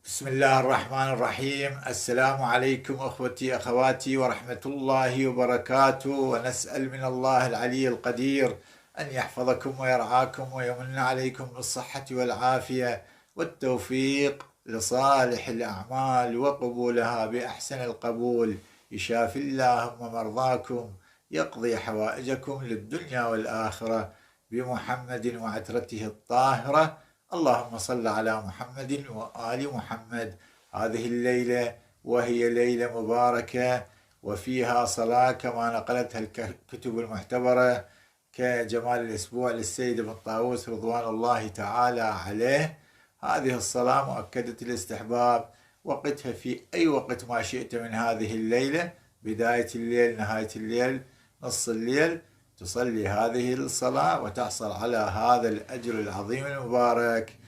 بسم الله الرحمن الرحيم. السلام عليكم أخوتي أخواتي ورحمة الله وبركاته، ونسأل من الله العلي القدير أن يحفظكم ويرعاكم ويمن عليكم بالصحة والعافية والتوفيق لصالح الأعمال وقبولها بأحسن القبول. يشافي اللهم مرضاكم، يقضي حوائجكم للدنيا والآخرة بمحمد وعترته الطاهرة. اللهم صل على محمد وآل محمد. هذه الليلة وهي ليلة مباركة وفيها صلاة كما نقلتها الكتب المعتبرة كجمال الأسبوع للسيد ابن طاووس رضوان الله تعالى عليه. هذه الصلاة مؤكدة الاستحباب، وقتها في أي وقت ما شئت من هذه الليلة، بداية الليل، نهاية الليل، نص الليل، تصلي هذه الصلاة وتحصل على هذا الأجر العظيم المبارك.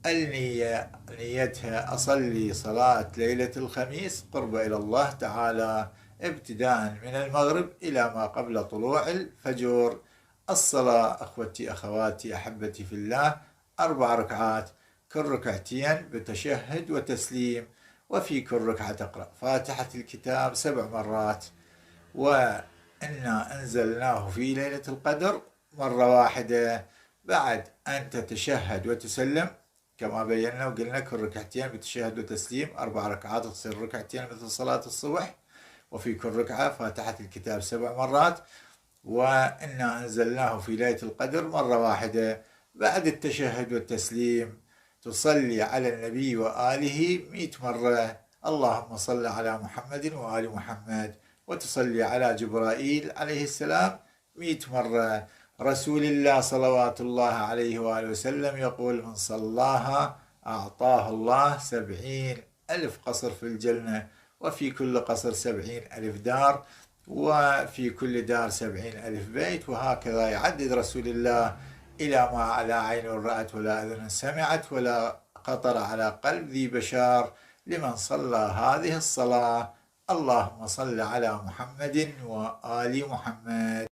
النية نيتها أصلي صلاة ليلة الخميس قرب إلى الله تعالى ابتداء من المغرب إلى ما قبل طلوع الفجر. الصلاة أخوتي أخواتي أحبتي في الله 4 ركعات، كل ركعتين بتشهد وتسليم، وفي كل ركعة تقرأ فاتحة الكتاب 7 مرات. وإنا أنزلناه في ليلة القدر مرة واحدة، بعد أن تتشهد وتسلم كما بينا وقلنا كل ركعتين بتشهد وتسليم، 4 ركعات تصير ركعتين مثل صلاة الصبح، وفي كل ركعة فاتحة الكتاب 7 مرات. وإنا أنزلناه في ليلة القدر مرة واحدة. بعد التشهد والتسليم تصلي على النبي وآله 100 مرة، اللهم صل على محمد وآل محمد، وتصلي على جبرائيل عليه السلام 100 مرة. رسول الله صلوات الله عليه وآله وسلم يقول: من صلاها أعطاه الله 70,000 قصر في الجنة، وفي كل قصر 70,000 دار، وفي كل دار 70,000 بيت، وهكذا يعدد رسول الله إلى ما لا عين رأت ولا أذن سمعت ولا خطر على قلب ذي بشر لمن صلى هذه الصلاة. اللهم صل على محمد وآل محمد.